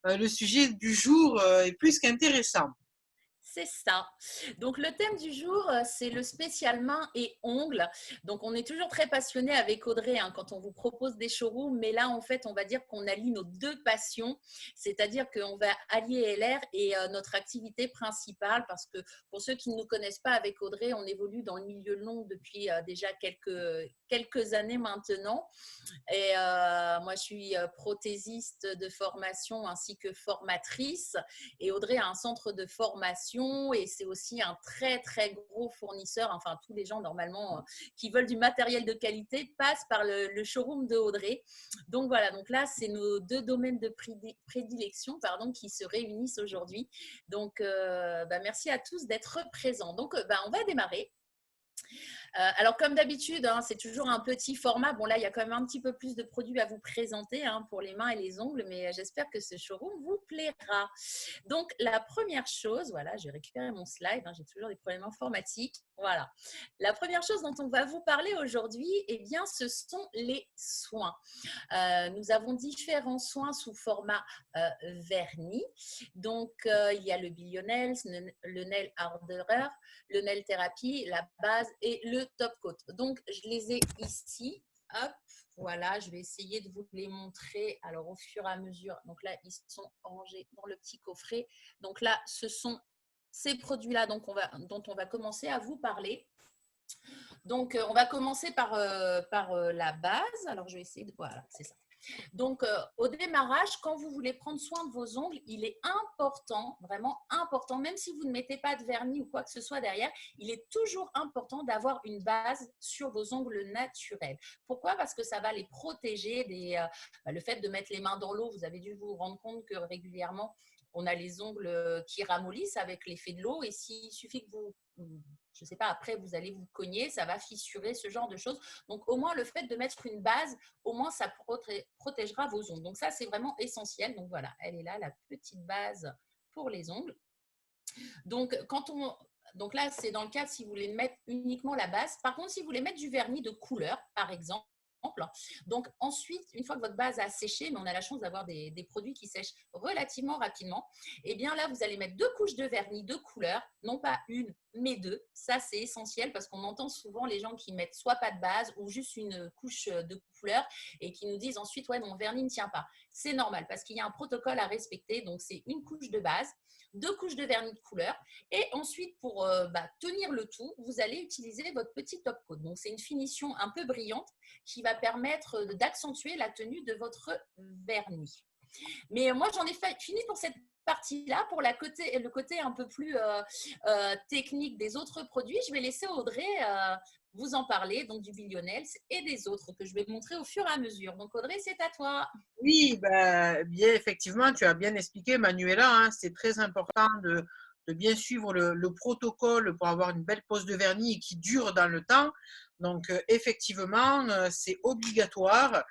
le sujet du jour est plus qu'intéressant. C'est ça. Donc, le thème du jour, c'est le spécial mains et ongles. Donc, on est toujours très passionné avec Audrey hein, quand on vous propose des showrooms, mais là, en fait, on va dire qu'on allie nos deux passions, c'est-à-dire qu'on va allier LR et notre activité principale, parce que pour ceux qui ne nous connaissent pas, avec Audrey, on évolue dans le milieu long depuis déjà quelques années maintenant. Et moi, je suis prothésiste de formation ainsi que formatrice. Et Audrey a un centre de formation et c'est aussi un très, très gros fournisseur. Enfin, tous les gens, normalement, qui veulent du matériel de qualité passent par le showroom de Audrey. Donc, voilà. Donc là, c'est nos deux domaines de prédilection qui se réunissent aujourd'hui. Donc, merci à tous d'être présents. Donc, on va démarrer. Alors, comme d'habitude, hein, c'est toujours un petit format. Bon, là, il y a quand même un petit peu plus de produits à vous présenter hein, pour les mains et les ongles, mais j'espère que ce showroom vous plaira. Donc, la première chose, voilà, j'ai récupéré mon slide, hein, j'ai toujours des problèmes informatiques. Voilà. La première chose dont on va vous parler aujourd'hui, eh bien, ce sont les soins. Nous avons différents soins sous format vernis. Donc, il y a le Billionails, le Nail Harderer, le Nail Therapy, la base et le Top Coat. Donc, je les ai ici. Hop, voilà, je vais essayer de vous les montrer. Alors, au fur et à mesure, donc là, ils sont rangés dans le petit coffret. Donc là, ce sont ces produits-là dont on va commencer à vous parler. Donc, on va commencer par la base. Alors, je vais essayer de… Voilà, c'est ça. Donc, au démarrage, quand vous voulez prendre soin de vos ongles, il est important, vraiment important, même si vous ne mettez pas de vernis ou quoi que ce soit derrière, il est toujours important d'avoir une base sur vos ongles naturels. Pourquoi? Parce que ça va les protéger le fait de mettre les mains dans l'eau. Vous avez dû vous rendre compte que régulièrement, on a les ongles qui ramollissent avec l'effet de l'eau et s'il suffit que vous… Je ne sais pas, après vous allez vous cogner, ça va fissurer, ce genre de choses. Donc, au moins, le fait de mettre une base, au moins, ça protégera vos ongles. Donc, ça, c'est vraiment essentiel. Donc, voilà, elle est là, la petite base pour les ongles. Donc, donc là, c'est dans le cas si vous voulez mettre uniquement la base. Par contre, si vous voulez mettre du vernis de couleur, par exemple, donc ensuite, une fois que votre base a séché, mais on a la chance d'avoir des produits qui sèchent relativement rapidement, et bien là, vous allez mettre 2 couches de vernis de couleur, non pas une, mais 2. Ça, c'est essentiel parce qu'on entend souvent les gens qui mettent soit pas de base ou juste une couche de couleur et qui nous disent ensuite, ouais, mon vernis ne tient pas. C'est normal parce qu'il y a un protocole à respecter. Donc, c'est une couche de base, 2 couches de vernis de couleur. Et ensuite, pour tenir le tout, vous allez utiliser votre petit top coat. Donc, c'est une finition un peu brillante qui va permettre d'accentuer la tenue de votre vernis. Mais moi, j'en ai fini pour cette partie-là. Pour le côté un peu plus technique des autres produits, je vais laisser Audrey vous en parler, donc du Billionaires et des autres que je vais montrer au fur et à mesure. Donc, Audrey, c'est à toi. Oui, bien effectivement, tu as bien expliqué, Manuela, hein, c'est très important de bien suivre le protocole pour avoir une belle pose de vernis qui dure dans le temps. Donc, effectivement, c'est obligatoire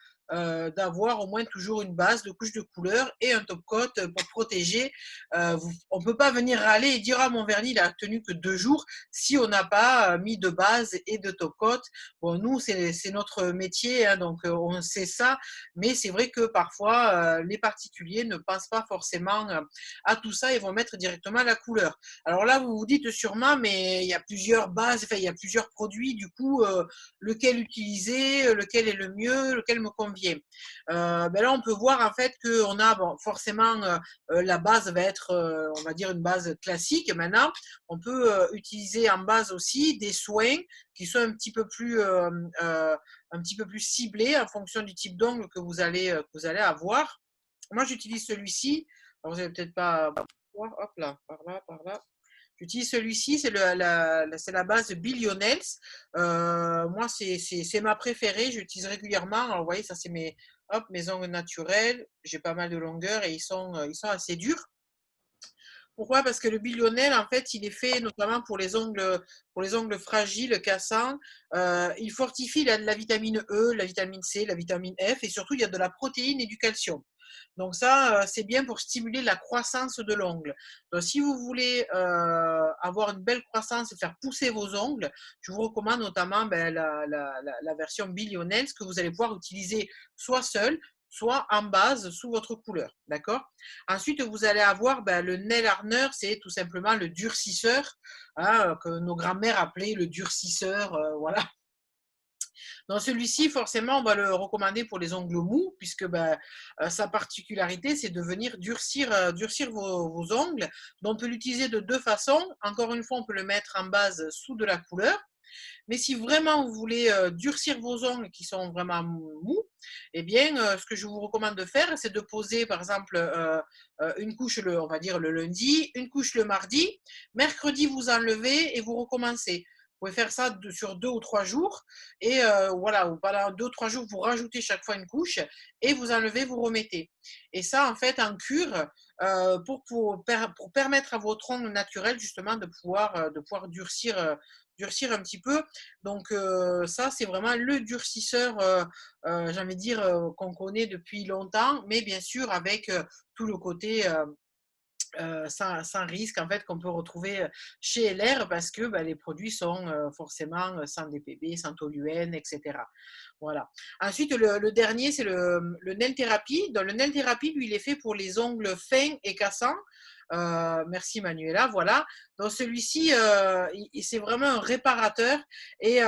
d'avoir au moins toujours une base de couche de couleur et un top coat pour protéger. On ne peut pas venir râler et dire ah, mon vernis il a tenu que 2 jours si on n'a pas mis de base et de top coat. Bon, nous, c'est notre métier, hein, donc on sait ça. Mais c'est vrai que parfois, les particuliers ne pensent pas forcément à tout ça et vont mettre directement la couleur. Alors là, vous vous dites sûrement, mais il y a plusieurs bases, enfin, il y a plusieurs produits, du coup, lequel utiliser, lequel est le mieux, lequel me convient. Là, on peut voir en fait qu'on a forcément la base va être, on va dire, une base classique. Maintenant, on peut utiliser en base aussi des soins qui sont un petit peu plus ciblé en fonction du type d'ongle que vous allez avoir. Moi, j'utilise celui-ci. Alors, vous n'allez peut-être pas voir. Hop là, par là, par là. J'utilise celui-ci, c'est la base Billionaires. Moi, c'est ma préférée. J'utilise régulièrement. Alors, vous voyez, ça, c'est mes ongles naturels. J'ai pas mal de longueur et ils sont assez durs. Pourquoi? Parce que le billionnaire, en fait, il est fait notamment pour les ongles fragiles, cassants. Il fortifie la vitamine E, la vitamine C, la vitamine F et surtout, il y a de la protéine et du calcium. Donc ça, c'est bien pour stimuler la croissance de l'ongle. Donc si vous voulez avoir une belle croissance et faire pousser vos ongles, je vous recommande notamment la version Billionaires que vous allez pouvoir utiliser soit seule, soit en base sous votre couleur. D'accord? Ensuite, vous allez avoir le nail hardener, c'est tout simplement le durcisseur, hein, que nos grands-mères appelaient le durcisseur. Voilà. Dans celui-ci, forcément, on va le recommander pour les ongles mous, puisque sa particularité, c'est de venir durcir vos ongles. Donc, on peut l'utiliser de deux façons. Encore une fois, on peut le mettre en base sous de la couleur. Mais si vraiment vous voulez durcir vos ongles qui sont vraiment mous, eh bien, ce que je vous recommande de faire, c'est de poser, par exemple, une couche, on va dire le lundi, une couche le mardi. Mercredi, vous enlevez et vous recommencez. Vous pouvez faire ça sur 2 ou 3 jours. Et voilà, pendant 2 ou 3 jours, vous rajoutez chaque fois une couche et vous enlevez, vous remettez. Et ça, en fait, en cure, pour permettre à votre ongle naturel, justement, de pouvoir durcir un petit peu. Donc ça, c'est vraiment le durcisseur, j'ai envie de dire, qu'on connaît depuis longtemps, mais bien sûr avec tout le côté sans risque en fait qu'on peut retrouver chez LR parce que les produits sont forcément sans DPB, sans toluène, etc. Voilà. Ensuite, le dernier, c'est le nail thérapie. Donc, le nail thérapie, lui, il est fait pour les ongles fins et cassants. Merci Manuela, voilà. Donc celui-ci, c'est vraiment un réparateur et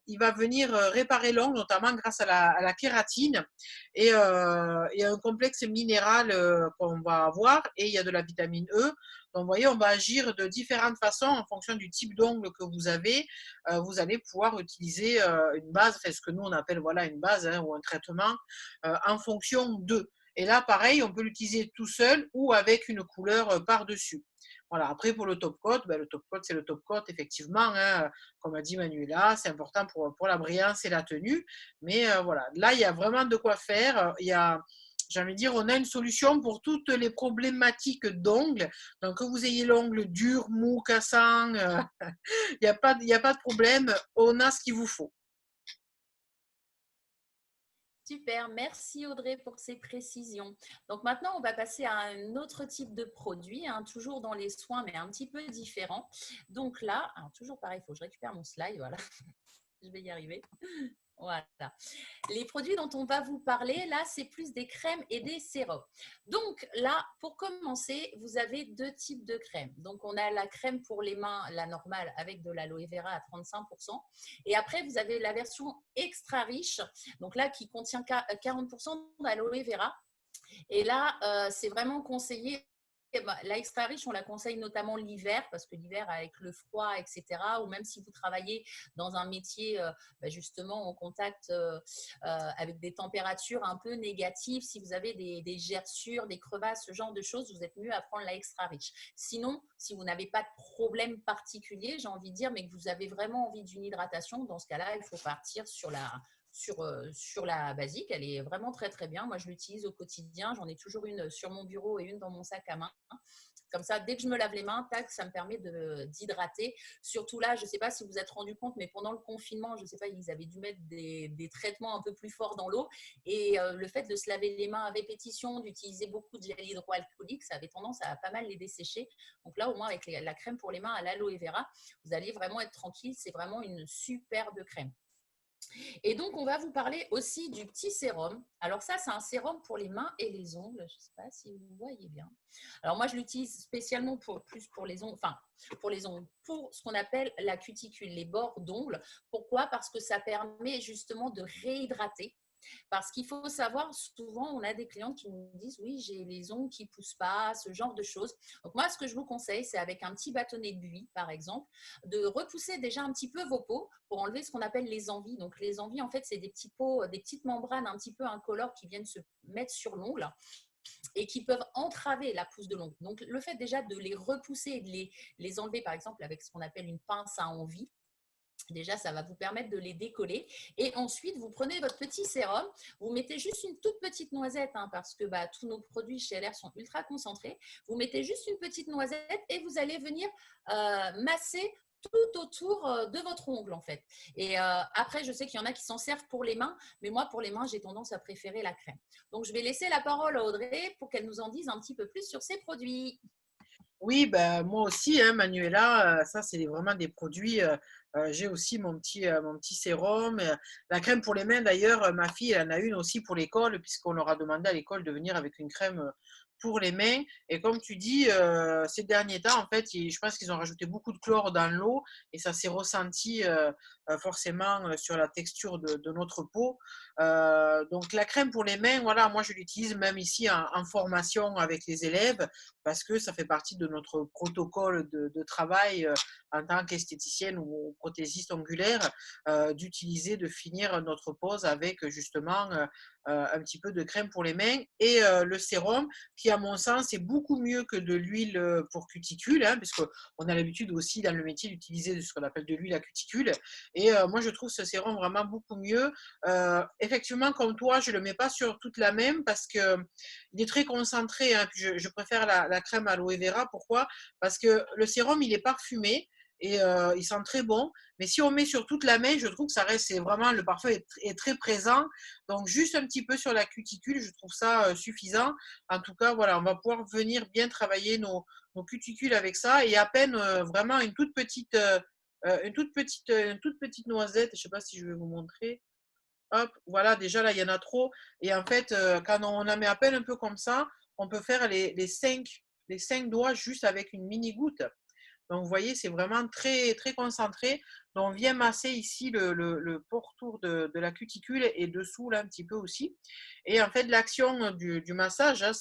il va venir réparer l'ongle, notamment grâce à la kératine et un complexe minéral qu'on va avoir et il y a de la vitamine E. Donc vous voyez, on va agir de différentes façons en fonction du type d'ongle que vous avez. Vous allez pouvoir utiliser une base, enfin, ce que nous on appelle voilà une base hein, ou un traitement en fonction de. Et là, pareil, on peut l'utiliser tout seul ou avec une couleur par-dessus. Voilà. Après, pour le top coat, le top coat, c'est le top coat, effectivement, hein, comme a dit Manuela, c'est important pour la brillance et la tenue. Mais voilà, là, il y a vraiment de quoi faire. Il y a, j'ai envie de dire, on a une solution pour toutes les problématiques d'ongles. Donc, que vous ayez l'ongle dur, mou, cassant, il n'y a pas de problème. On a ce qu'il vous faut. Super, merci Audrey pour ces précisions. Donc maintenant, on va passer à un autre type de produit, hein, toujours dans les soins, mais un petit peu différent. Donc là, alors toujours pareil, il faut que je récupère mon slide, voilà, je vais y arriver. Voilà. Les produits dont on va vous parler, là, c'est plus des crèmes et des sérums. Donc là, pour commencer, vous avez deux types de crèmes. Donc, on a la crème pour les mains, la normale, avec de l'aloe vera à 35%. Et après, vous avez la version extra riche, donc là, qui contient 40% d'aloe vera. Et là, c'est vraiment conseillé. La extra riche, on la conseille notamment l'hiver, parce que l'hiver, avec le froid, etc., ou même si vous travaillez dans un métier justement en contact avec des températures un peu négatives, si vous avez des gerçures, des crevasses, ce genre de choses, vous êtes mieux à prendre la extra riche. Sinon, si vous n'avez pas de problème particulier, j'ai envie de dire, mais que vous avez vraiment envie d'une hydratation, dans ce cas-là, il faut partir sur la basique. Elle est vraiment très très bien. Moi, je l'utilise au quotidien. J'en ai toujours une sur mon bureau et une dans mon sac à main. Comme ça, dès que je me lave les mains, tac, ça me permet d'hydrater. Surtout là, je ne sais pas si vous vous êtes rendu compte, mais pendant le confinement, je ne sais pas, ils avaient dû mettre des traitements un peu plus forts dans l'eau. Et le fait de se laver les mains à répétition, d'utiliser beaucoup de gel hydroalcoolique, ça avait tendance à pas mal les dessécher. Donc là, au moins, avec la crème pour les mains à l'aloe vera, vous allez vraiment être tranquille. C'est vraiment une superbe crème. Et donc, on va vous parler aussi du petit sérum. Alors ça, c'est un sérum pour les mains et les ongles. Je ne sais pas si vous voyez bien. Alors moi, je l'utilise spécialement plus pour les ongles, enfin pour les ongles, pour ce qu'on appelle la cuticule, les bords d'ongles. Pourquoi? Parce que ça permet justement de réhydrater. Parce qu'il faut savoir, souvent, on a des clientes qui nous disent, oui, j'ai les ongles qui ne poussent pas, ce genre de choses. Donc moi, ce que je vous conseille, c'est avec un petit bâtonnet de buis, par exemple, de repousser déjà un petit peu vos peaux pour enlever ce qu'on appelle les envies. Donc les envies, en fait, c'est des petits peaux, des petites membranes un petit peu incolores qui viennent se mettre sur l'ongle et qui peuvent entraver la pousse de l'ongle. Donc le fait déjà de les repousser et de les enlever, par exemple, avec ce qu'on appelle une pince à envie, déjà, ça va vous permettre de les décoller. Et ensuite, vous prenez votre petit sérum, vous mettez juste une toute petite noisette, hein, parce que tous nos produits chez LR sont ultra concentrés. Vous mettez juste une petite noisette et vous allez venir masser tout autour de votre ongle, en fait. Et après, je sais qu'il y en a qui s'en servent pour les mains, mais moi, pour les mains, j'ai tendance à préférer la crème. Donc, je vais laisser la parole à Audrey pour qu'elle nous en dise un petit peu plus sur ces produits. Oui, ben, moi aussi, hein, Manuela, ça, c'est vraiment des produits, j'ai aussi mon petit sérum, la crème pour les mains d'ailleurs, ma fille, elle en a une aussi pour l'école puisqu'on leur a demandé à l'école de venir avec une crème, pour les mains et comme tu dis, ces derniers temps, en fait, ils je pense qu'ils ont rajouté beaucoup de chlore dans l'eau et ça s'est ressenti, forcément, sur la texture de notre peau. Donc la crème pour les mains, voilà, moi je l'utilise même ici en formation avec les élèves parce que ça fait partie de notre protocole de travail en tant qu'esthéticienne ou prothésiste ongulaire, d'utiliser, de finir notre pause avec justement un petit peu de crème pour les mains et le sérum qui, à mon sens, est beaucoup mieux que de l'huile pour cuticule, hein, parce qu'on a l'habitude aussi dans le métier d'utiliser ce qu'on appelle de l'huile à cuticule. Et moi, je trouve ce sérum vraiment beaucoup mieux. Effectivement, comme toi, je ne le mets pas sur toute la même parce que il est très concentré, hein, puis je préfère la crème aloe vera. Pourquoi? Parce que le sérum, il est parfumé et il sent très bon. Mais si on met sur toute la main, je trouve que ça reste, c'est vraiment, le parfum est très présent. Donc, juste un petit peu sur la cuticule, je trouve ça suffisant. En tout cas, voilà, on va pouvoir venir bien travailler nos cuticules avec ça et à peine vraiment une toute petite noisette. Je ne sais pas si je vais vous montrer. Hop, voilà, déjà là, il y en a trop. Et en fait, quand on en met à peine un peu comme ça, on peut faire les 5 doigts juste avec une mini goutte. Donc, vous voyez, c'est vraiment très, très concentré. Donc, on vient masser ici le pourtour de la cuticule et dessous, là, un petit peu aussi. Et en fait, l'action du massage, hein,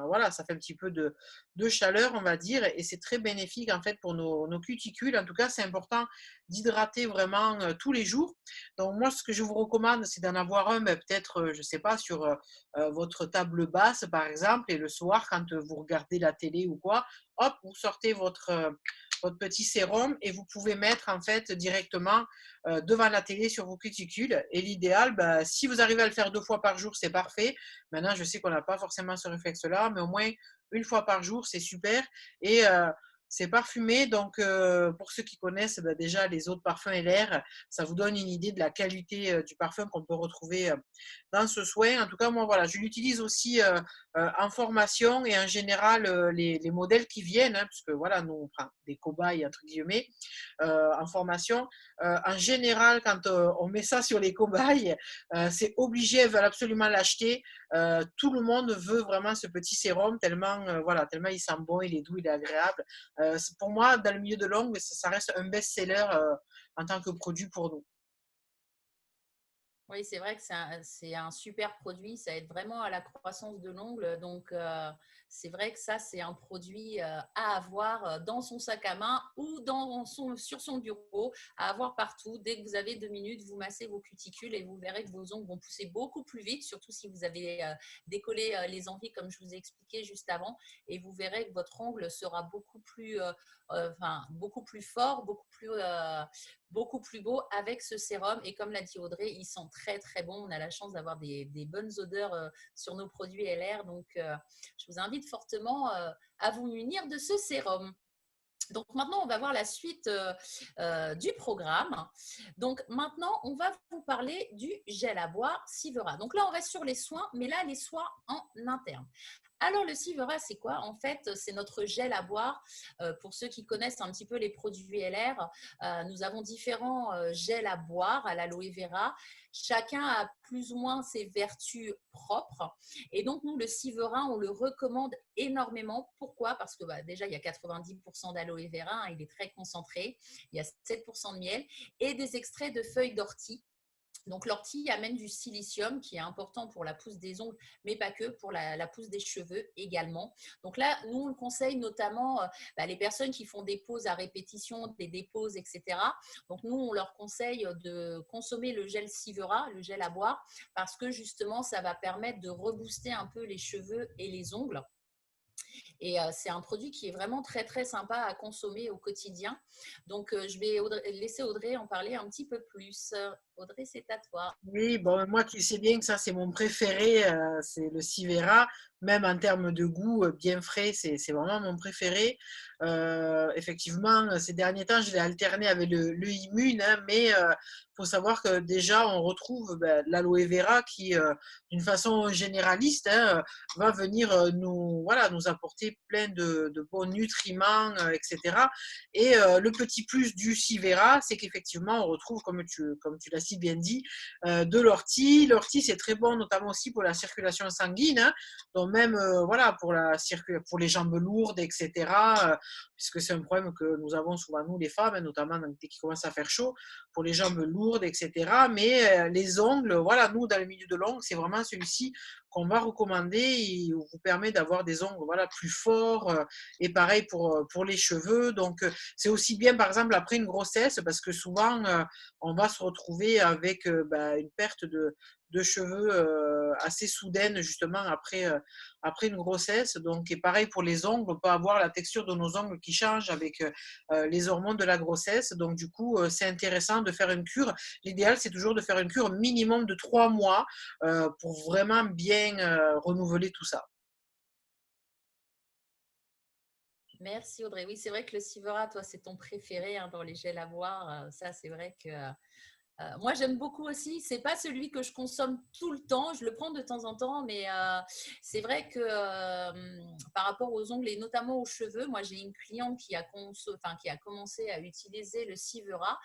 voilà, ça fait un petit peu de chaleur, on va dire, et c'est très bénéfique, en fait, pour nos cuticules. En tout cas, c'est important d'hydrater vraiment tous les jours. Donc, moi, ce que je vous recommande, c'est d'en avoir un, peut-être, je ne sais pas, sur votre table basse, par exemple, et le soir, quand vous regardez la télé ou quoi, hop, vous sortez votre petit sérum et vous pouvez mettre en fait directement devant la télé sur vos cuticules. Et l'idéal, bah, si vous arrivez à le faire 2 fois par jour, c'est parfait. Maintenant, je sais qu'on n'a pas forcément ce réflexe-là, mais au moins une fois par jour, c'est super. Et c'est parfumé, donc pour ceux qui connaissent bah, déjà les autres parfums et l'air, ça vous donne une idée de la qualité du parfum qu'on peut retrouver dans ce soin. En tout cas, moi, voilà, je l'utilise aussi en formation et en général, les modèles qui viennent, hein, puisque voilà, nous, on prend des cobayes, entre guillemets, en formation. En général, quand on met ça sur les cobayes, c'est obligé, elles veulent absolument l'acheter. Tout le monde veut vraiment ce petit sérum, tellement, voilà, tellement il sent bon, il est doux, il est agréable. Pour moi, dans le milieu de l'ongle, ça reste un best-seller en tant que produit pour nous. Oui, c'est vrai que c'est un super produit. Ça aide vraiment à la croissance de l'ongle. Donc, c'est vrai que ça, c'est un produit à avoir dans son sac à main ou sur son bureau, à avoir partout. Dès que vous avez 2 minutes, vous massez vos cuticules et vous verrez que vos ongles vont pousser beaucoup plus vite, surtout si vous avez décollé les envies, comme je vous ai expliqué juste avant. Et vous verrez que votre ongle sera beaucoup plus fort, beaucoup plus beau avec ce sérum. Et comme l'a dit Audrey, il sent très très bon. On a la chance d'avoir des bonnes odeurs sur nos produits LR. Donc, je vous invite fortement à vous munir de ce sérum. Donc maintenant, on va voir la suite du programme. Donc maintenant, on va vous parler du gel à boire Sivera. Donc là, on reste sur les soins, mais là, les soins en interne. Alors, le Sivera, c'est quoi? En fait, c'est notre gel à boire. Pour ceux qui connaissent un petit peu les produits LR, nous avons différents gels à boire à l'aloe vera. Chacun a plus ou moins ses vertus propres. Et donc, nous, le Sivera, on le recommande énormément. Pourquoi? Parce que déjà, il y a 90% d'aloe vera, hein, il est très concentré. Il y a 7% de miel et des extraits de feuilles d'ortie. Donc, l'ortie amène du silicium qui est important pour la pousse des ongles, mais pas que, pour la pousse des cheveux également. Donc là, nous, on le conseille notamment les personnes qui font des pauses à répétition, des dépauses, etc. Donc, nous, on leur conseille de consommer le gel Sivera, le gel à boire, parce que justement, ça va permettre de rebooster un peu les cheveux et les ongles. Et c'est un produit qui est vraiment très, très sympa à consommer au quotidien. Donc, je vais laisser Audrey en parler un petit peu plus. Audrey, c'est à toi. Oui, bon, moi qui sais bien que ça c'est mon préféré, c'est le Sivera, même en termes de goût bien frais, c'est vraiment mon préféré. Effectivement, ces derniers temps, je l'ai alterné avec le Immune, hein, mais il faut savoir que déjà on retrouve ben, l'aloe vera qui, d'une façon généraliste, hein, va venir nous, voilà, nous apporter plein de bons nutriments, etc. Et le petit plus du Sivera, c'est qu'effectivement on retrouve, comme tu l'as si bien dit, de l'ortie. L'ortie, c'est très bon, notamment aussi pour la circulation sanguine, hein, donc même voilà, pour les jambes lourdes, etc., puisque c'est un problème que nous avons souvent, nous, les femmes, hein, notamment dès qu'il commence à faire chaud, pour les jambes lourdes, etc. Mais les ongles, voilà, nous, dans le milieu de l'ongle, c'est vraiment celui-ci qu'on va recommander. Il vous permet d'avoir des ongles voilà, plus forts, et pareil pour les cheveux. Donc, c'est aussi bien, par exemple, après une grossesse, parce que souvent, on va se retrouver avec une perte de cheveux assez soudaine justement après une grossesse. Donc, et pareil pour les ongles, on peut avoir la texture de nos ongles qui change avec les hormones de la grossesse. Donc, du coup, c'est intéressant de faire une cure. L'idéal, c'est toujours de faire une cure minimum de 3 mois pour vraiment bien renouveler tout ça. Merci Audrey. Oui, c'est vrai que le Sivera, toi, c'est ton préféré hein, dans les gels à boire. Ça, c'est vrai que moi, j'aime beaucoup aussi. C'est pas celui que je consomme tout le temps. Je le prends de temps en temps, mais c'est vrai que par rapport aux ongles et notamment aux cheveux, moi, j'ai une cliente qui a commencé à utiliser le Sivera.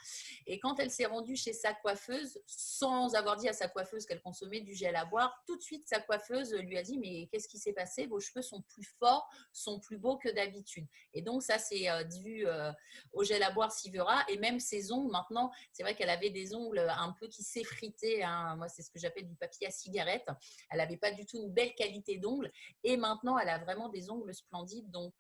Et quand elle s'est rendue chez sa coiffeuse, sans avoir dit à sa coiffeuse qu'elle consommait du gel à boire, tout de suite, sa coiffeuse lui a dit, mais qu'est-ce qui s'est passé? Vos cheveux sont plus forts, sont plus beaux que d'habitude. Et donc, ça, c'est dû au gel à boire Sivera. Et même ses ongles, maintenant, c'est vrai qu'elle avait des ongles un peu qui s'effritaient. Hein. Moi, c'est ce que j'appelle du papier à cigarette. Elle n'avait pas du tout une belle qualité d'ongles. Et maintenant, elle a vraiment des ongles splendides. Donc,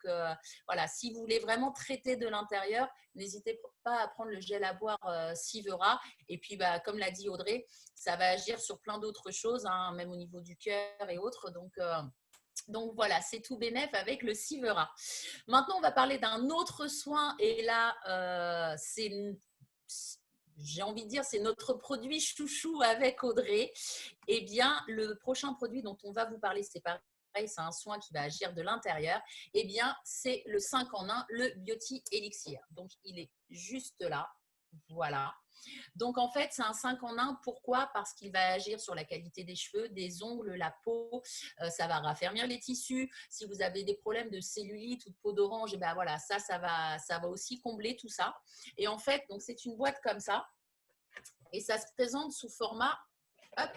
voilà, si vous voulez vraiment traiter de l'intérieur, n'hésitez pas à prendre le gel à boire Sivera. Et puis, comme l'a dit Audrey, ça va agir sur plein d'autres choses, hein, même au niveau du cœur et autres. Donc voilà, c'est tout bénef avec le Sivera. Maintenant, on va parler d'un autre soin. Et là, j'ai envie de dire, c'est notre produit chouchou avec Audrey. Eh bien, le prochain produit dont on va vous parler, c'est pareil. C'est un soin qui va agir de l'intérieur. Eh bien, c'est le 5 en 1, le Beauty Elixir. Donc, il est juste là. Voilà. Donc, en fait, c'est un 5 en 1. Pourquoi? Parce qu'il va agir sur la qualité des cheveux, des ongles, la peau. Ça va raffermir les tissus. Si vous avez des problèmes de cellulite ou de peau d'orange, ben voilà, ça va aussi combler tout ça. Et en fait, donc c'est une boîte comme ça. Et ça se présente sous format hop,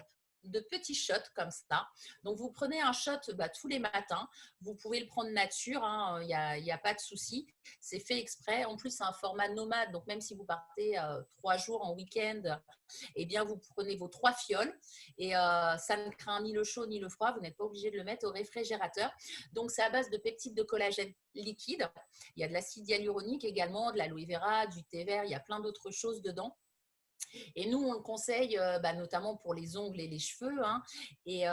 de petits shots comme ça. Donc, vous prenez un shot tous les matins. Vous pouvez le prendre nature, hein, il n'y a pas de souci. C'est fait exprès. En plus, c'est un format nomade. Donc, même si vous partez 3 jours en week-end, eh bien, vous prenez vos 3 fioles et ça ne craint ni le chaud ni le froid. Vous n'êtes pas obligé de le mettre au réfrigérateur. Donc, c'est à base de peptides de collagène liquide. Il y a de l'acide hyaluronique également, de l'aloe vera, du thé vert. Il y a plein d'autres choses dedans. Et nous, on le conseille notamment pour les ongles et les cheveux. Hein. Et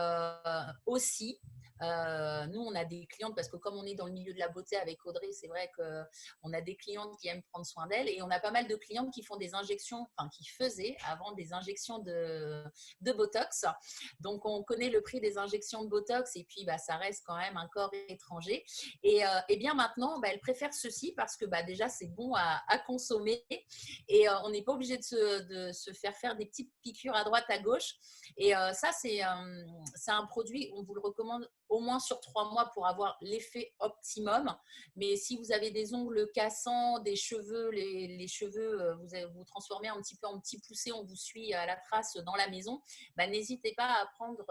aussi, nous, on a des clientes, parce que comme on est dans le milieu de la beauté avec Audrey, c'est vrai qu'on a des clientes qui aiment prendre soin d'elles. Et on a pas mal de clientes qui font des injections, enfin qui faisaient avant des injections de Botox. Donc, on connaît le prix des injections de Botox et puis ça reste quand même un corps étranger. Et bien maintenant, elles préfèrent ceci parce que déjà, c'est bon à consommer et on n'est pas obligé de se faire des petites piqûres à droite, à gauche. Et ça, c'est un produit, on vous le recommande au moins sur 3 mois pour avoir l'effet optimum. Mais si vous avez des ongles cassants, des cheveux, les cheveux, vous transformez un petit peu en petit poussé, on vous suit à la trace dans la maison, n'hésitez pas à prendre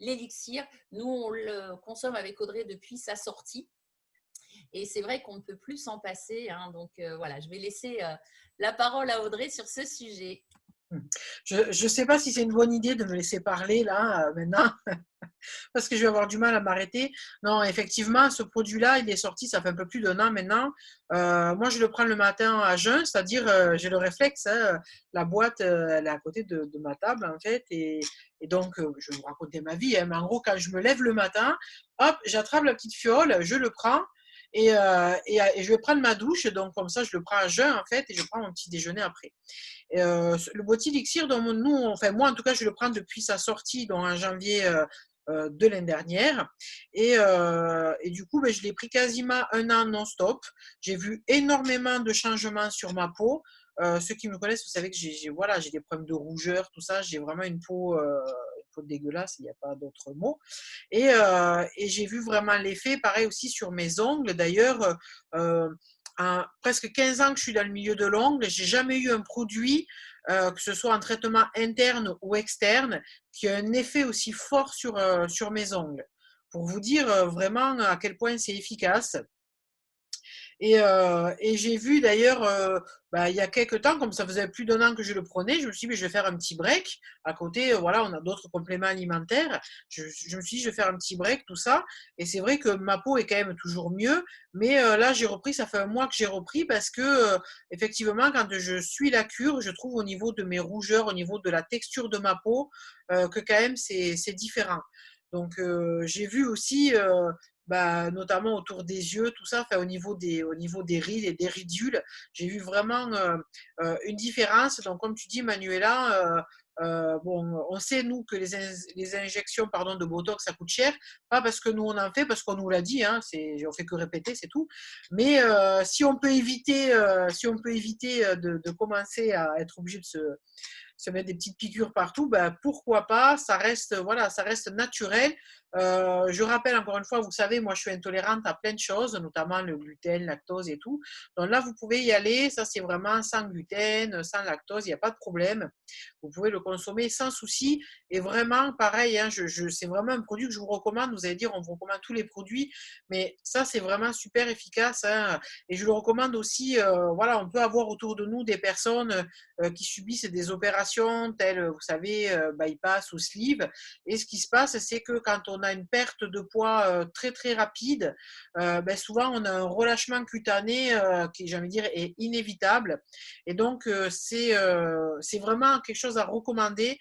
l'élixir. Nous, on le consomme avec Audrey depuis sa sortie. Et c'est vrai qu'on ne peut plus s'en passer. Hein. Donc voilà, je vais laisser la parole à Audrey sur ce sujet. Je ne sais pas si c'est une bonne idée de me laisser parler là maintenant, parce que je vais avoir du mal à m'arrêter. Non, effectivement, ce produit-là, il est sorti, ça fait un peu plus d'1 an maintenant. Moi, je le prends le matin à jeun, c'est-à-dire j'ai le réflexe, hein, la boîte, elle est à côté de ma table en fait, et donc je vais vous raconter ma vie, hein, mais en gros, quand je me lève le matin, hop, j'attrape la petite fiole, je le prends. et je vais prendre ma douche, donc comme ça je le prends à jeun en fait et je prends mon petit déjeuner après. Le Botilixir, donc nous, enfin moi en tout cas, je le prends depuis sa sortie, donc en janvier de l'année dernière. Et du coup, ben, je l'ai pris quasiment un an non-stop. J'ai vu énormément de changements sur ma peau. Ceux qui me connaissent, vous savez que voilà, j'ai des problèmes de rougeur, tout ça. J'ai vraiment une peau dégueulasse, il n'y a pas d'autre mot. Et j'ai vu vraiment l'effet, pareil aussi sur mes ongles. D'ailleurs, presque 15 ans que je suis dans le milieu de l'ongle, j'ai jamais eu un produit, que ce soit en traitement interne ou externe, qui a un effet aussi fort sur mes ongles. Pour vous dire vraiment à quel point c'est efficace. Et j'ai vu d'ailleurs, bah, il y a quelques temps, comme ça faisait plus d'un an que je le prenais, je me suis dit, mais je vais faire un petit break. À côté, voilà, on a d'autres compléments alimentaires. Je me suis dit, je vais faire un petit break, tout ça. Et c'est vrai que ma peau est quand même toujours mieux. Mais là, j'ai repris, ça fait un mois que j'ai repris parce que, effectivement, quand je suis la cure, je trouve au niveau de mes rougeurs, au niveau de la texture de ma peau, que quand même c'est différent. Donc, j'ai vu aussi, bah, notamment autour des yeux, tout ça, enfin, au niveau des rides et des ridules, j'ai vu vraiment une différence. Donc, comme tu dis, Manuela, bon, on sait, nous, que les injections pardon, de Botox, ça coûte cher. Pas parce que nous, on en fait, parce qu'on nous l'a dit, hein, on fait que répéter, c'est tout. Mais si on peut éviter de commencer à être obligé de se mettre des petites piqûres partout, ben, pourquoi pas, ça reste, voilà, ça reste naturel. Je rappelle encore une fois, vous savez, moi je suis intolérante à plein de choses, notamment le gluten, lactose et tout. Donc là, vous pouvez y aller, ça c'est vraiment sans gluten, sans lactose, il n'y a pas de problème. Vous pouvez le consommer sans souci. Et vraiment, pareil, hein, c'est vraiment un produit que je vous recommande. Vous allez dire, on vous recommande tous les produits, mais ça c'est vraiment super efficace. Hein. Et je le recommande aussi, voilà, on peut avoir autour de nous des personnes qui subissent des opérations telles, vous savez, bypass ou sleeve. Et ce qui se passe, c'est que quand on a une perte de poids très très rapide, ben souvent on a un relâchement cutané qui, j'ai envie de dire, est inévitable. Et donc, c'est vraiment quelque chose à recommander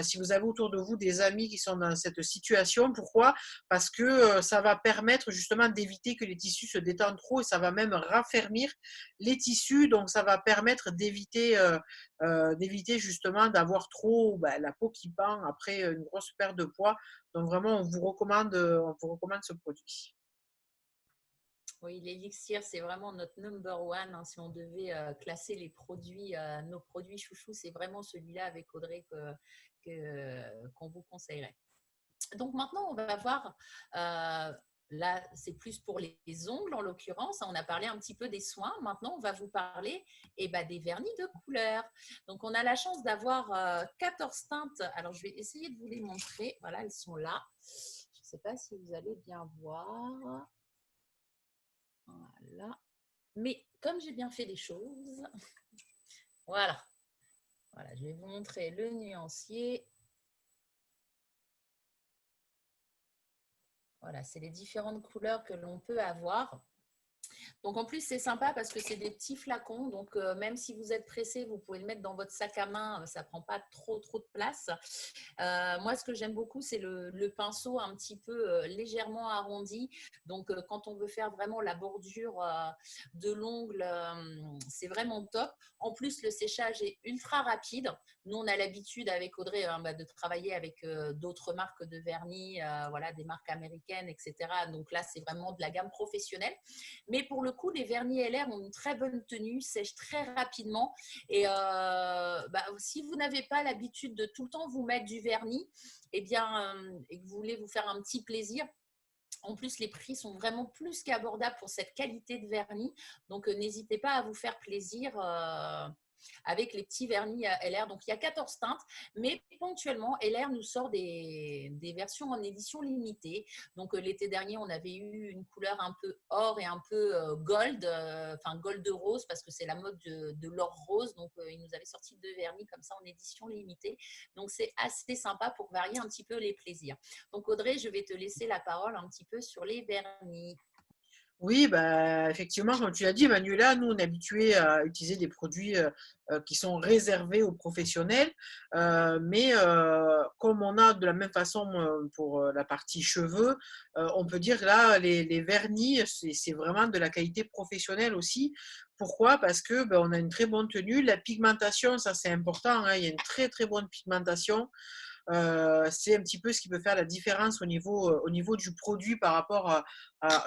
si vous avez autour de vous des amis qui sont dans cette situation. Pourquoi? Parce que ça va permettre justement d'éviter que les tissus se détendent trop et ça va même raffermir les tissus. Donc, ça va permettre d'éviter justement d'avoir trop la peau qui pend après une grosse perte de poids. Donc, vraiment, on vous recommande ce produit. Oui, l'élixir, c'est vraiment notre number one. Hein. Si on devait classer les produits, nos produits chouchous, c'est vraiment celui-là avec Audrey qu'on vous conseillerait. Donc maintenant, on va voir, là, c'est plus pour les ongles en l'occurrence. On a parlé un petit peu des soins. Maintenant, on va vous parler des vernis de couleur. Donc, on a la chance d'avoir 14 teintes. Alors, je vais essayer de vous les montrer. Voilà, elles sont là. Je ne sais pas si vous allez bien voir. Voilà. Mais comme j'ai bien fait les choses, voilà. Voilà, je vais vous montrer le nuancier. Voilà, c'est les différentes couleurs que l'on peut avoir. Donc en plus, c'est sympa parce que c'est des petits flacons. Donc même si vous êtes pressé, vous pouvez le mettre dans votre sac à main. Ça ne prend pas trop de place. Moi, ce que j'aime beaucoup, c'est le pinceau un petit peu légèrement arrondi. Donc quand on veut faire vraiment la bordure de l'ongle, c'est vraiment top. En plus, le séchage est ultra rapide. Nous, on a l'habitude avec Audrey de travailler avec d'autres marques de vernis, voilà, des marques américaines, etc. Donc là, c'est vraiment de la gamme professionnelle. Mais pour le coup, les vernis LR ont une très bonne tenue, sèchent très rapidement. Et si vous n'avez pas l'habitude de tout le temps vous mettre du vernis, et que vous voulez vous faire un petit plaisir, en plus, les prix sont vraiment plus qu'abordables pour cette qualité de vernis. Donc, n'hésitez pas à vous faire plaisir avec les petits vernis LR. Donc, il y a 14 teintes, mais ponctuellement, LR nous sort des versions en édition limitée. Donc, l'été dernier, on avait eu une couleur un peu or et un peu gold, enfin gold rose, parce que c'est la mode de l'or rose. Donc, ils nous avaient sorti 2 vernis comme ça en édition limitée. Donc, c'est assez sympa pour varier un petit peu les plaisirs. Donc, Audrey, je vais te laisser la parole un petit peu sur les vernis. Oui, bah, effectivement, comme tu l'as dit, Manuela, nous, on est habitués à utiliser des produits, qui sont réservés aux professionnels, mais comme on a de la même façon, pour, la partie cheveux, on peut dire là, les vernis, c'est vraiment de la qualité professionnelle aussi. Pourquoi? Parce que, on a une très bonne tenue. La pigmentation, ça, c'est important, hein, il y a une très, très bonne pigmentation. C'est un petit peu ce qui peut faire la différence au niveau du produit par rapport à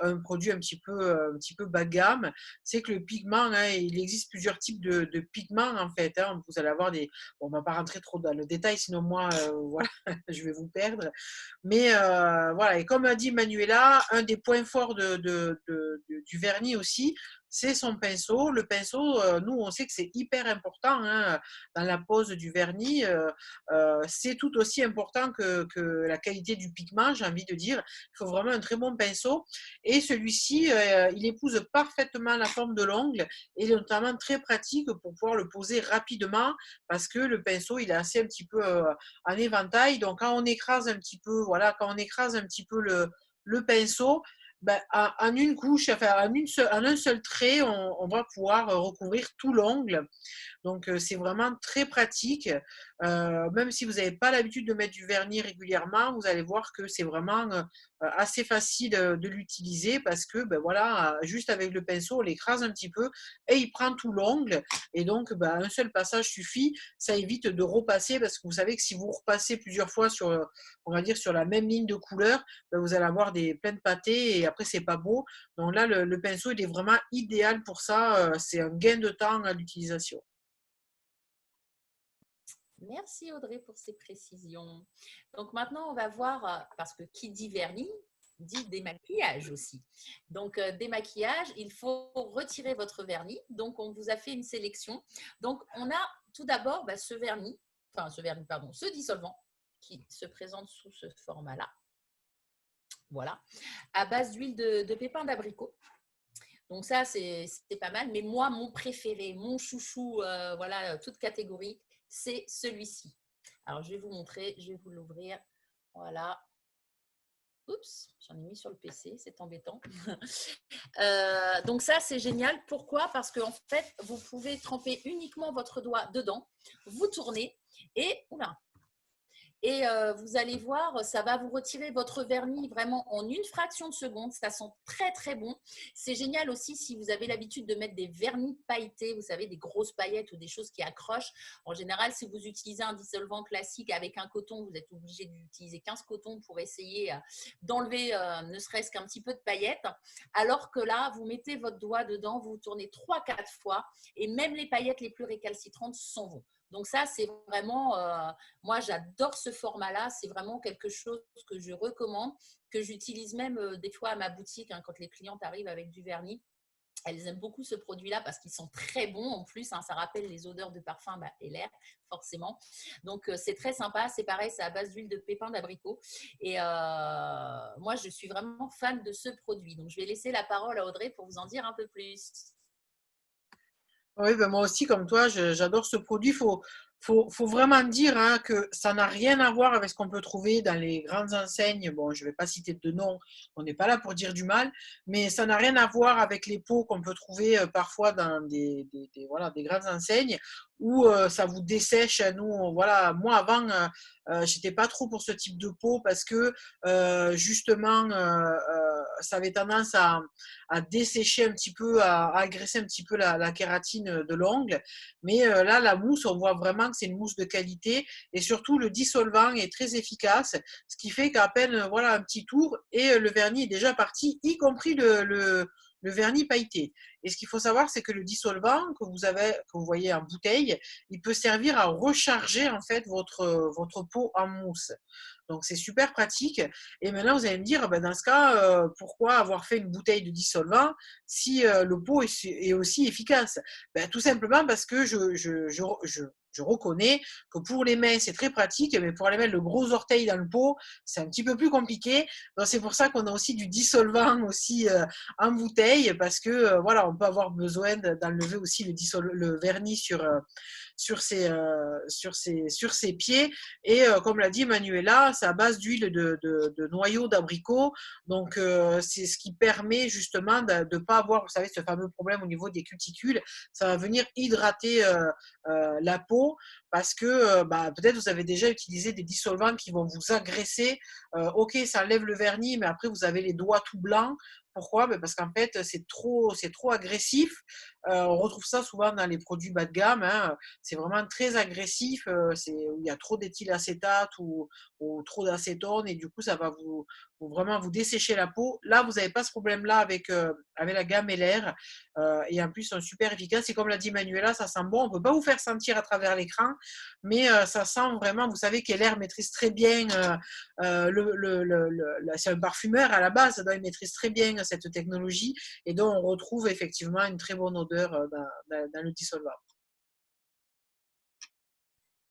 un produit un petit peu bas de gamme. C'est que le pigment, hein, il existe plusieurs types de pigments en fait, hein. Vous allez avoir des bon, on va pas rentrer trop dans le détail, sinon moi, voilà, je vais vous perdre. Mais voilà, et comme a dit Manuela, un des points forts du vernis aussi, c'est son pinceau. Le pinceau, nous, on sait que c'est hyper important, hein, dans la pose du vernis. C'est tout aussi important que la qualité du pigment, j'ai envie de dire. Il faut vraiment un très bon pinceau. Et celui-ci, il épouse parfaitement la forme de l'ongle et il est notamment très pratique pour pouvoir le poser rapidement parce que le pinceau, il est assez un petit peu en éventail. Donc, quand on écrase un petit peu, voilà, quand on écrase un petit peu le pinceau, en une couche, enfin, en un seul trait, on va pouvoir recouvrir tout l'ongle. Donc, c'est vraiment très pratique. Même si vous n'avez pas l'habitude de mettre du vernis régulièrement, vous allez voir que c'est vraiment assez facile de l'utiliser parce que, voilà, juste avec le pinceau, on l'écrase un petit peu et il prend tout l'ongle. Et donc, un seul passage suffit. Ça évite de repasser parce que vous savez que si vous repassez plusieurs fois sur, on va dire, sur la même ligne de couleur, vous allez avoir plein de pâtés et après, c'est pas beau. Donc là, le pinceau, il est vraiment idéal pour ça. C'est un gain de temps à l'utilisation. Merci Audrey pour ces précisions. Donc maintenant, on va voir, parce que qui dit vernis, dit démaquillage aussi. Donc démaquillage, il faut retirer votre vernis. Donc on vous a fait une sélection. Donc on a tout d'abord ce dissolvant qui se présente sous ce format-là. Voilà, à base d'huile de pépins d'abricot. Donc ça, c'est pas mal. Mais moi, mon préféré, mon chouchou, voilà, toute catégorie, c'est celui-ci. Alors, je vais vous montrer, je vais vous l'ouvrir. Voilà. Oups, j'en ai mis sur le PC, c'est embêtant. Donc ça, c'est génial. Pourquoi? Parce qu'en fait, vous pouvez tremper uniquement votre doigt dedans, vous tournez et... Oula, et vous allez voir, ça va vous retirer votre vernis vraiment en une fraction de seconde. Ça sent très, très bon. C'est génial aussi si vous avez l'habitude de mettre des vernis pailletés, vous savez, des grosses paillettes ou des choses qui accrochent. En général, si vous utilisez un dissolvant classique avec un coton, vous êtes obligé d'utiliser 15 cotons pour essayer d'enlever ne serait-ce qu'un petit peu de paillettes. Alors que là, vous mettez votre doigt dedans, vous tournez 3-4 fois et même les paillettes les plus récalcitrantes s'en vont. Donc ça, c'est vraiment, moi j'adore ce format-là, c'est vraiment quelque chose que je recommande, que j'utilise même des fois à ma boutique, hein, quand les clientes arrivent avec du vernis. Elles aiment beaucoup ce produit-là parce qu'ils sont très bons en plus, hein, ça rappelle les odeurs de parfum et l'air, forcément. Donc c'est très sympa, c'est pareil, c'est à base d'huile de pépins d'abricot. Et moi, je suis vraiment fan de ce produit. Donc je vais laisser la parole à Audrey pour vous en dire un peu plus. Oui, moi aussi, comme toi, j'adore ce produit. Faut vraiment dire hein, que ça n'a rien à voir avec ce qu'on peut trouver dans les grandes enseignes. Bon, je ne vais pas citer de nom, on n'est pas là pour dire du mal, mais ça n'a rien à voir avec les pots qu'on peut trouver parfois dans voilà, des grandes enseignes où ça vous dessèche. Nous, voilà, moi avant, j'étais pas trop pour ce type de pot parce que justement, ça avait tendance à dessécher un petit peu, à agresser un petit peu la kératine de l'ongle. Mais là, la mousse, on voit vraiment que c'est une mousse de qualité et surtout le dissolvant est très efficace, ce qui fait qu'à peine voilà un petit tour et le vernis est déjà parti, y compris le vernis pailleté. Et ce qu'il faut savoir, c'est que le dissolvant que vous voyez en bouteille, il peut servir à recharger en fait votre peau en mousse. Donc c'est super pratique. Et maintenant, vous allez me dire, dans ce cas, pourquoi avoir fait une bouteille de dissolvant si le pot est aussi efficace? Tout simplement parce que je je reconnais que pour les mains, c'est très pratique, mais pour aller mettre le gros orteil dans le pot, c'est un petit peu plus compliqué. Donc, c'est pour ça qu'on a aussi du dissolvant aussi en bouteille, parce que voilà, on peut avoir besoin d'enlever aussi le vernis sur ses pieds. Et comme l'a dit Manuela, c'est à base d'huile de noyau d'abricot. Donc, c'est ce qui permet justement de ne pas avoir, vous savez, ce fameux problème au niveau des cuticules. Ça va venir hydrater la peau parce que peut-être vous avez déjà utilisé des dissolvants qui vont vous agresser. Ok, ça enlève le vernis, mais après, vous avez les doigts tout blancs. Pourquoi? Parce qu'en fait, c'est trop agressif. On retrouve ça souvent dans les produits bas de gamme, hein. C'est vraiment très agressif. Il y a trop d'éthylacétate ou trop d'acétone et du coup, ça va vraiment vous dessécher la peau. Là, vous n'avez pas ce problème-là avec la gamme LR. Et en plus, ils sont super efficaces. Et comme l'a dit Manuela, ça sent bon. On ne peut pas vous faire sentir à travers l'écran, mais ça sent vraiment. Vous savez qu'LR maîtrise très bien. C'est un parfumeur à la base, donc il maîtrise très bien cette technologie et donc on retrouve effectivement une très bonne odeur dans le dissolvant.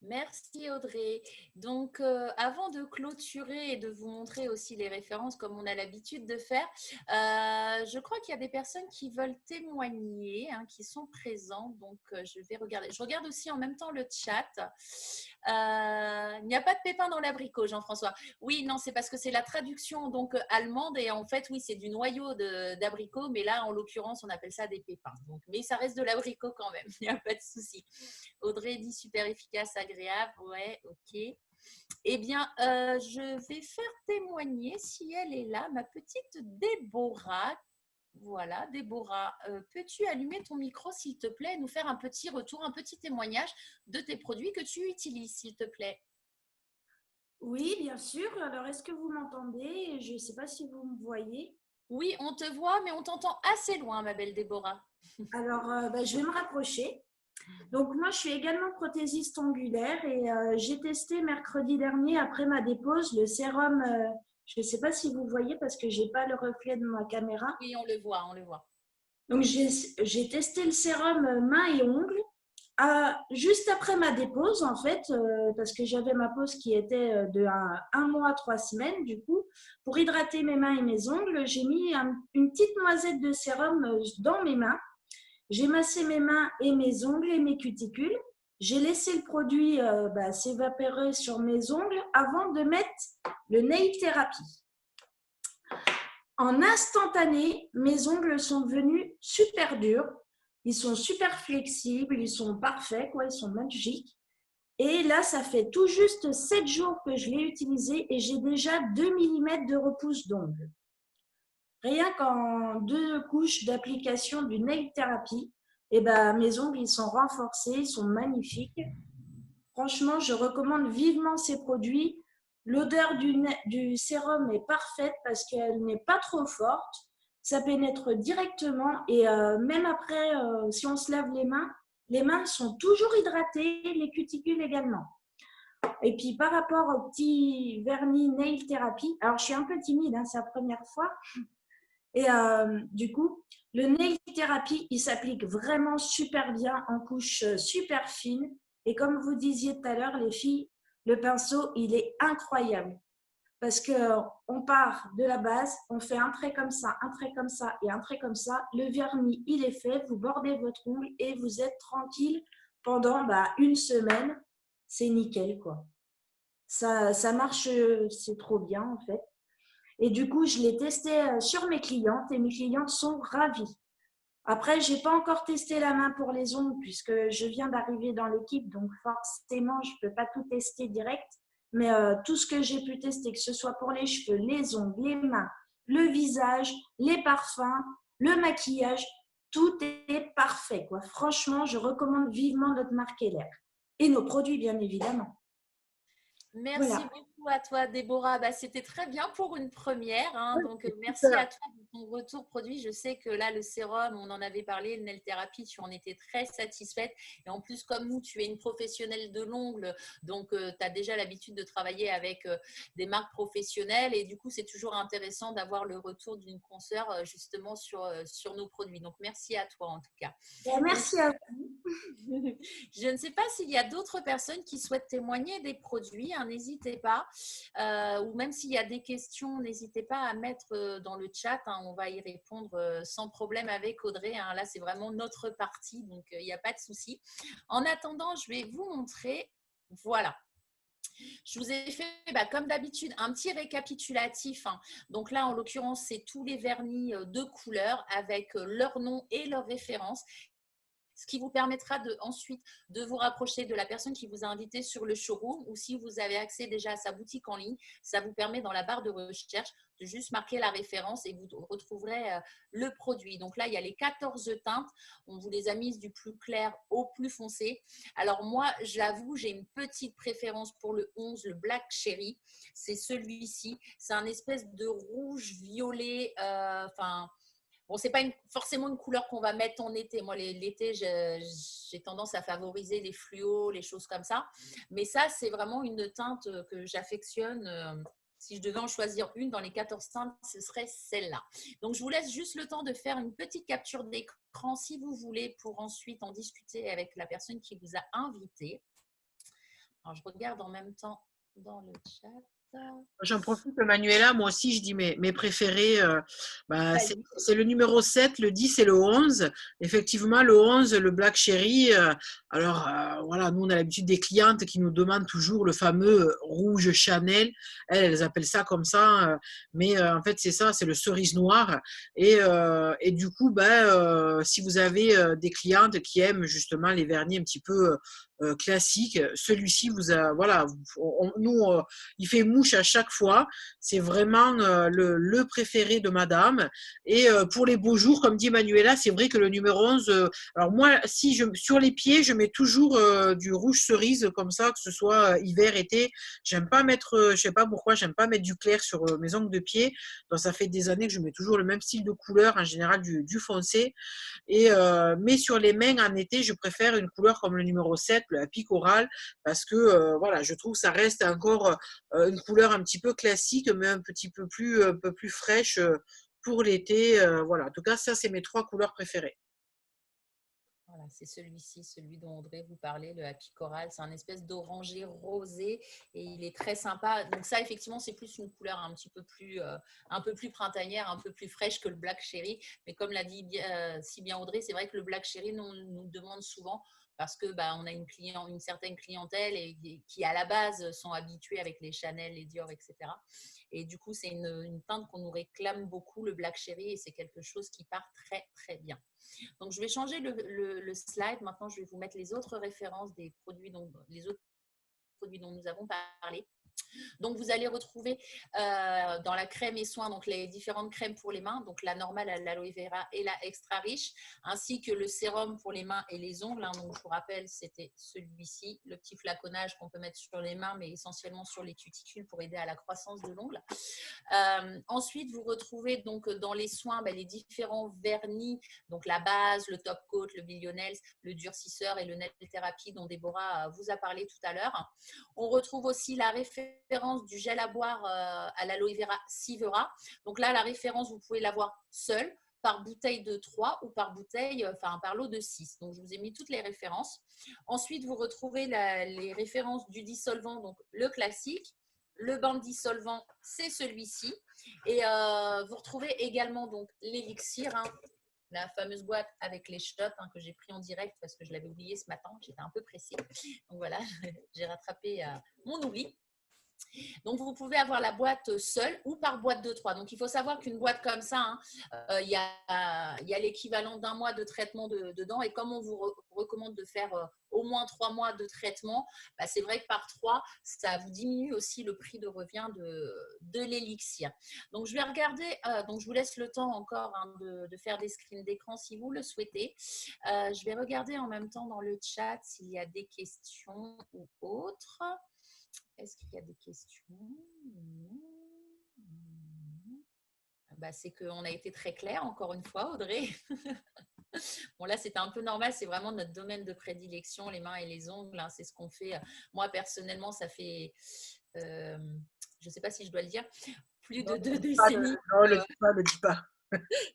Merci Audrey. Donc, avant de clôturer et de vous montrer aussi les références comme on a l'habitude de faire, je crois qu'il y a des personnes qui veulent témoigner, hein, qui sont présents. Donc, je vais regarder. Je regarde aussi en même temps le chat. Il n'y a pas de pépins dans l'abricot, Jean-François. Oui, non, c'est parce que c'est la traduction donc allemande et en fait, oui, c'est du noyau d'abricot, mais là, en l'occurrence, on appelle ça des pépins. Donc, mais ça reste de l'abricot quand même, il n'y a pas de souci. Audrey dit super efficace, agréable. Ouais, ok. Eh bien, je vais faire témoigner, si elle est là, ma petite Déborah. Voilà, Déborah, peux-tu allumer ton micro, s'il te plaît, et nous faire un petit retour, un petit témoignage de tes produits que tu utilises, s'il te plaît? Oui, bien sûr. Alors, est-ce que vous m'entendez? Je ne sais pas si vous me voyez. Oui, on te voit, mais on t'entend assez loin, ma belle Déborah. Alors, je vais me rapprocher. Donc, moi, je suis également prothésiste ongulaire et j'ai testé mercredi dernier, après ma dépose, le sérum. Je ne sais pas si vous voyez parce que je n'ai pas le reflet de ma caméra. Oui, on le voit, on le voit. Donc, j'ai testé le sérum main et ongles. Juste après ma dépose, en fait, parce que j'avais ma pose qui était de 1 mois, 3 semaines, du coup, pour hydrater mes mains et mes ongles, j'ai mis une petite noisette de sérum dans mes mains. J'ai massé mes mains et mes ongles et mes cuticules. J'ai laissé le produit s'évaporer sur mes ongles avant de mettre le nail therapy. En instantané, mes ongles sont devenus super durs. Ils sont super flexibles, ils sont parfaits, quoi, ils sont magiques. Et là, ça fait tout juste 7 jours que je l'ai utilisé et j'ai déjà 2 mm de repousse d'ongles. Rien qu'en 2 couches d'application du nail therapy, mes ongles ils sont renforcés, ils sont magnifiques. Franchement, je recommande vivement ces produits. L'odeur du sérum est parfaite parce qu'elle n'est pas trop forte. Ça pénètre directement et même après, si on se lave les mains sont toujours hydratées, les cuticules également. Et puis par rapport au petit vernis nail therapy, alors je suis un peu timide, hein, c'est la première fois. Et du coup, le nail therapy, il s'applique vraiment super bien en couche super fine. Et comme vous disiez tout à l'heure, les filles, le pinceau, il est incroyable. Parce qu'on part de la base, on fait un trait comme ça, un trait comme ça et un trait comme ça. Le vernis, il est fait, vous bordez votre ongle et vous êtes tranquille pendant 1 semaine. C'est nickel, quoi. Ça marche, c'est trop bien, en fait. Et du coup, je l'ai testé sur mes clientes et mes clientes sont ravies. Après, je n'ai pas encore testé la main pour les ongles puisque je viens d'arriver dans l'équipe, donc forcément, je ne peux pas tout tester direct. Mais tout ce que j'ai pu tester, que ce soit pour les cheveux, les ongles, les mains, le visage, les parfums, le maquillage, tout est parfait, quoi. Franchement, je recommande vivement notre marque LR. Et nos produits, bien évidemment. Merci Voilà. beaucoup à toi, Déborah. C'était très bien pour une première, hein. Donc, merci Super. à toi de ton retour produit. Je sais que là, le sérum, on en avait parlé, le nail therapy, tu en étais très satisfaite. Et en plus, comme nous, tu es une professionnelle de l'ongle. Donc, tu as déjà l'habitude de travailler avec des marques professionnelles. Et du coup, c'est toujours intéressant d'avoir le retour d'une consoeur justement sur nos produits. Donc, merci à toi en tout cas. Merci à vous. Je ne sais pas s'il y a d'autres personnes qui souhaitent témoigner des produits, hein, n'hésitez pas. Ou même s'il y a des questions, n'hésitez pas à mettre dans le chat, hein, on va y répondre sans problème avec Audrey, hein. Là, c'est vraiment notre partie, donc il n'y a pas de souci. En attendant, je vais vous montrer, voilà. Je vous ai fait, comme d'habitude, un petit récapitulatif, hein. Donc là, en l'occurrence, c'est tous les vernis de couleur avec leur nom et leur référence, ce qui vous permettra ensuite de vous rapprocher de la personne qui vous a invité sur le showroom, ou si vous avez accès déjà à sa boutique en ligne, ça vous permet dans la barre de recherche de juste marquer la référence et vous retrouverez le produit. Donc là, il y a les 14 teintes. On vous les a mises du plus clair au plus foncé. Alors moi, j'avoue, j'ai une petite préférence pour le 11, le Black Cherry. C'est celui-ci. C'est un espèce de rouge violet, bon, ce n'est pas forcément une couleur qu'on va mettre en été. Moi, l'été, j'ai tendance à favoriser les fluos, les choses comme ça. Mais ça, c'est vraiment une teinte que j'affectionne. Si je devais en choisir une dans les 14 teintes, ce serait celle-là. Donc, je vous laisse juste le temps de faire une petite capture d'écran si vous voulez pour ensuite en discuter avec la personne qui vous a invité. Alors, je regarde en même temps dans le chat. J'en profite, Manuela, moi aussi, je dis mes préférés, c'est le numéro 7, le 10 et le 11. Effectivement, le 11, le Black Cherry. Voilà, nous, on a l'habitude des clientes qui nous demandent toujours le fameux rouge Chanel. Elles appellent ça comme ça, mais en fait, c'est ça, c'est le cerise noir. Et du coup, si vous avez des clientes qui aiment justement les vernis un petit peu classiques, celui-ci vous a, voilà, il fait mouche à chaque fois. C'est vraiment le préféré de madame. Et pour les beaux jours, comme dit Manuela, c'est vrai que le numéro 11, alors moi, sur les pieds, je mets toujours du rouge cerise comme ça, que ce soit hiver, été. J'aime pas mettre, je sais pas pourquoi, j'aime pas mettre du clair sur mes ongles de pied. Donc ça fait des années que je mets toujours le même style de couleur, en général du foncé. Mais sur les mains en été, je préfère une couleur comme le numéro 7, le Happy Coral, parce que voilà, je trouve que ça reste encore une couleur un petit peu classique, mais un peu plus fraîche pour l'été. Voilà. En tout cas, ça, c'est mes 3 couleurs préférées. Voilà, c'est celui-ci, celui dont Audrey vous parlait, le Happy Coral. C'est un espèce d'orangé rosé et il est très sympa. Donc ça, effectivement, c'est plus une couleur un peu plus printanière, un peu plus fraîche que le Black Cherry. Mais comme l'a dit si bien Audrey, c'est vrai que le Black Cherry, nous demande souvent parce que on a une certaine clientèle et qui à la base sont habitués avec les Chanel, les Dior, etc. Et du coup, c'est une teinte qu'on nous réclame beaucoup, le Black Cherry, et c'est quelque chose qui part très, très bien. Donc, je vais changer le slide. Maintenant, je vais vous mettre les autres références des produits, les autres produits dont nous avons parlé. Donc, vous allez retrouver dans la crème et soins, donc les différentes crèmes pour les mains, donc la normale, l'aloe vera et la extra riche, ainsi que le sérum pour les mains et les ongles. Hein. Donc, je vous rappelle, c'était celui-ci, le petit flaconnage qu'on peut mettre sur les mains, mais essentiellement sur les cuticules pour aider à la croissance de l'ongle. Ensuite, vous retrouvez donc dans les soins les différents vernis, donc la base, le top coat, le billionnaires, le durcisseur et le nail thérapie dont Déborah vous a parlé tout à l'heure. On retrouve aussi la référence du gel à boire à l'aloe vera Sivera. Donc là, la référence, vous pouvez l'avoir seule, par bouteille de 3 ou par bouteille, par lot de 6. Donc, je vous ai mis toutes les références. Ensuite, vous retrouvez les références du dissolvant, donc le classique. Le bain de dissolvant, c'est celui-ci. Et vous retrouvez également donc l'élixir, hein, la fameuse boîte avec les shots que j'ai pris en direct parce que je l'avais oublié ce matin. J'étais un peu pressée. Donc voilà, j'ai rattrapé mon oubli. Donc, vous pouvez avoir la boîte seule ou par boîte de 3. Donc, il faut savoir qu'une boîte comme ça, il y a l'équivalent d'un mois de traitement dedans. Et comme on vous recommande de faire au moins 3 mois de traitement, c'est vrai que par 3, ça vous diminue aussi le prix de revient de l'élixir. Donc, je vais regarder. Donc, je vous laisse le temps encore de faire des screens d'écran si vous le souhaitez. Je vais regarder en même temps dans le chat s'il y a des questions ou autres. Est-ce qu'il y a des questions? C'est qu'on a été très clair, encore une fois, Audrey. Bon, là, c'était un peu normal. C'est vraiment notre domaine de prédilection, les mains et les ongles. Hein, c'est ce qu'on fait. Moi, personnellement, ça fait, je ne sais pas si je dois le dire, plus de 2 décennies. Non, le dis pas.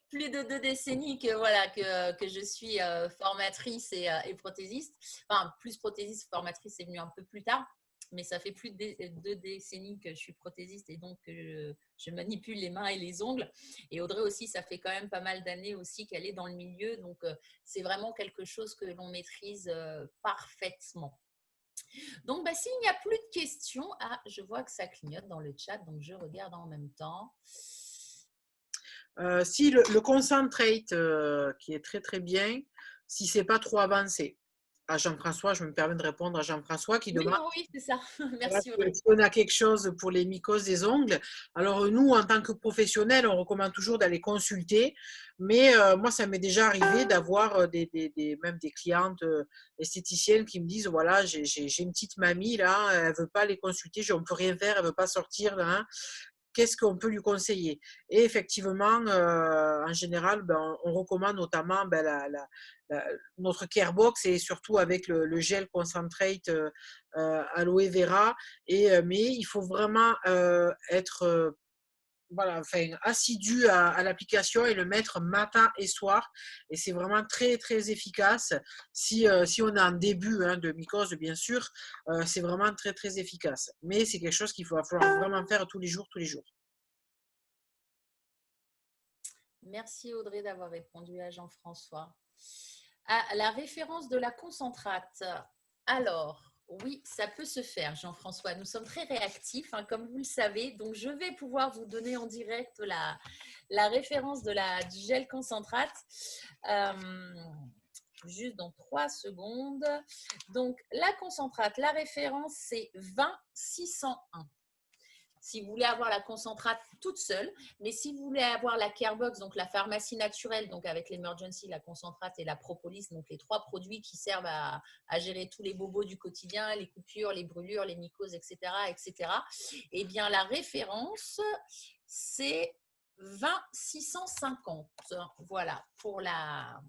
Plus de 2 décennies que, voilà, que je suis formatrice et prothésiste. Enfin, plus prothésiste, formatrice, c'est venu un peu plus tard. Mais ça fait plus de 2 décennies que je suis prothésiste et donc je manipule les mains et les ongles. Et Audrey aussi, ça fait quand même pas mal d'années aussi qu'elle est dans le milieu. Donc, c'est vraiment quelque chose que l'on maîtrise parfaitement. Donc, bah, s'il n'y a plus de questions, je vois que ça clignote dans le chat, donc je regarde en même temps. Si le concentrate, qui est très très bien, si c'est pas trop avancé. À Jean-François, je me permets de répondre à Jean-François qui Oui, demande oui, c'est ça. voilà, Merci Audrey. si on a quelque chose pour les mycoses des ongles. Alors nous, en tant que professionnels, on recommande toujours d'aller consulter. Mais moi, ça m'est déjà arrivé d'avoir même des clientes esthéticiennes qui me disent, voilà, j'ai une petite mamie là, elle veut pas aller consulter, on peut rien faire, elle veut pas sortir là, hein. Qu'est-ce qu'on peut lui conseiller? Et effectivement, en général, ben, on recommande notamment ben, notre Carebox et surtout avec le gel concentrate aloe vera. Mais il faut vraiment être voilà, enfin, assidu à l'application et le mettre matin et soir. Et c'est vraiment très, très efficace. Si on a un début hein, de mycose, bien sûr, c'est vraiment très, très efficace. Mais c'est quelque chose qu'il va falloir vraiment faire tous les jours, tous les jours. Merci Audrey d'avoir répondu à Jean-François. La référence de la concentrate. Alors, oui, ça peut se faire, Jean-François. Nous sommes très réactifs, hein, comme vous le savez. Donc, je vais pouvoir vous donner en direct la référence du gel concentrate. Juste dans 3 secondes. Donc, la concentrate, la référence, c'est 20601. Si vous voulez avoir la concentrate toute seule, mais si vous voulez avoir la Carebox, donc la pharmacie naturelle, donc avec l'Emergency, la concentrate et la propolis, donc les 3 produits qui servent à gérer tous les bobos du quotidien, les coupures, les brûlures, les mycoses, etc., etc. Eh bien, la référence, c'est 20650. Voilà, pour la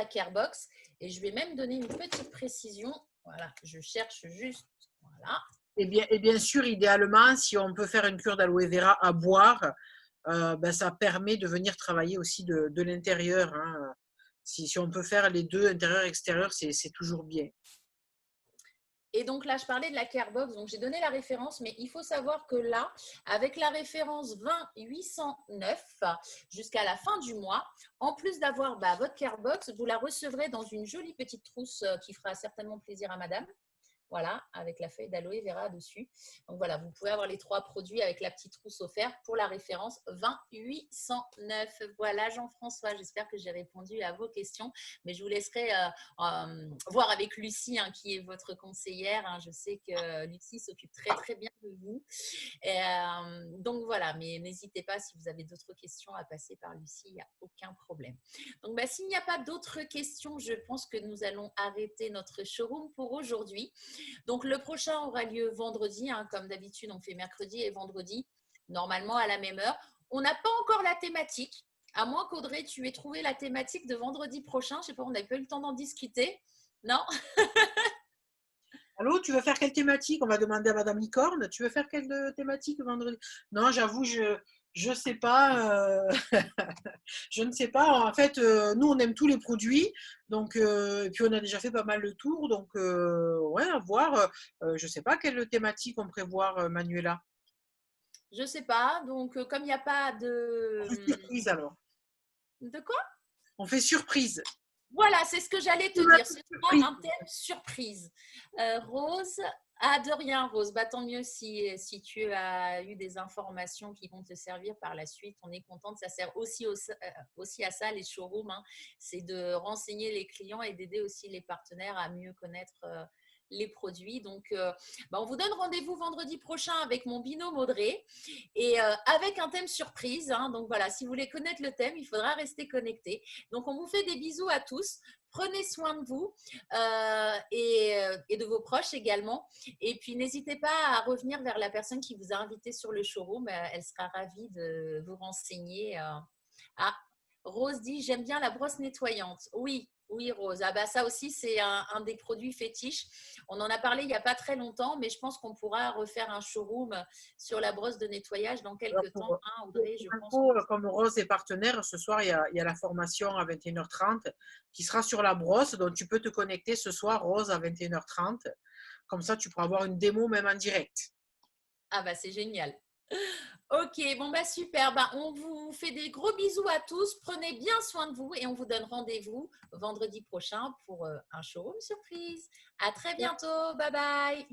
Carebox. Et je vais même donner une petite précision. Voilà, je cherche juste, voilà. Et bien sûr, idéalement, si on peut faire une cure d'aloe vera à boire, ben, ça permet de venir travailler aussi de l'intérieur. Hein. Si on peut faire les deux, intérieur et extérieur, c'est toujours bien. Et donc là, je parlais de la Carebox, donc j'ai donné la référence, mais il faut savoir que là, avec la référence 20809 jusqu'à la fin du mois, en plus d'avoir votre Carebox, vous la recevrez dans une jolie petite trousse qui fera certainement plaisir à madame. Voilà, avec la feuille d'aloe vera dessus. Donc voilà, vous pouvez avoir les 3 produits avec la petite trousse offerte pour la référence 20809. Voilà, Jean-François, j'espère que j'ai répondu à vos questions. Mais je vous laisserai voir avec Lucie, hein, qui est votre conseillère. Hein. Je sais que Lucie s'occupe très, très bien de vous. Donc voilà, mais n'hésitez pas, si vous avez d'autres questions, à passer par Lucie, il n'y a aucun problème. Donc s'il n'y a pas d'autres questions, je pense que nous allons arrêter notre showroom pour aujourd'hui. Donc, le prochain aura lieu vendredi. Hein, comme d'habitude, on fait mercredi et vendredi, normalement à la même heure. On n'a pas encore la thématique, à moins qu'Audrey, tu aies trouvé la thématique de vendredi prochain. Je ne sais pas, on n'a pas eu le temps d'en discuter. Non? Allô, tu veux faire quelle thématique? On va demander à Madame Licorne. Tu veux faire quelle thématique vendredi? Non, j'avoue, je sais pas. Je ne sais pas. En fait, nous, on aime tous les produits. Donc, et puis, on a déjà fait pas mal le tour. Donc, ouais, à voir. Je ne sais pas quelle thématique on prévoit, Manuela. Je ne sais pas. Donc, comme il n'y a pas On fait surprise alors. De quoi? On fait surprise. Voilà, c'est ce que j'allais te dire. Ce sera un thème surprise. Rose, de rien, Rose. Tant mieux si tu as eu des informations qui vont te servir par la suite. On est contente. Ça sert aussi à ça, les showrooms. Hein. C'est de renseigner les clients et d'aider aussi les partenaires à mieux connaître les produits. Donc, on vous donne rendez-vous vendredi prochain avec mon binôme Audrey et avec un thème surprise. Hein. Donc, voilà, si vous voulez connaître le thème, il faudra rester connecté. Donc, on vous fait des bisous à tous. Prenez soin de vous et de vos proches également. Et puis, n'hésitez pas à revenir vers la personne qui vous a invité sur le showroom. Elle sera ravie de vous renseigner. Rose dit, j'aime bien la brosse nettoyante. Oui, Oui, Rose. Ah bah ça aussi, c'est un des produits fétiches. On en a parlé il n'y a pas très longtemps, mais je pense qu'on pourra refaire un showroom sur la brosse de nettoyage dans Alors, quelques temps. Hein, Audrey, je pour pense que… info, comme Rose est partenaire, ce soir, il y a la formation à 21h30 qui sera sur la brosse. Donc, tu peux te connecter ce soir, Rose, à 21h30. Comme ça, tu pourras avoir une démo même en direct. Ah bah c'est génial. Ok, bon bah super. Bah, on vous fait des gros bisous à tous. Prenez bien soin de vous et on vous donne rendez-vous vendredi prochain pour un showroom surprise. À très bientôt. Bye bye.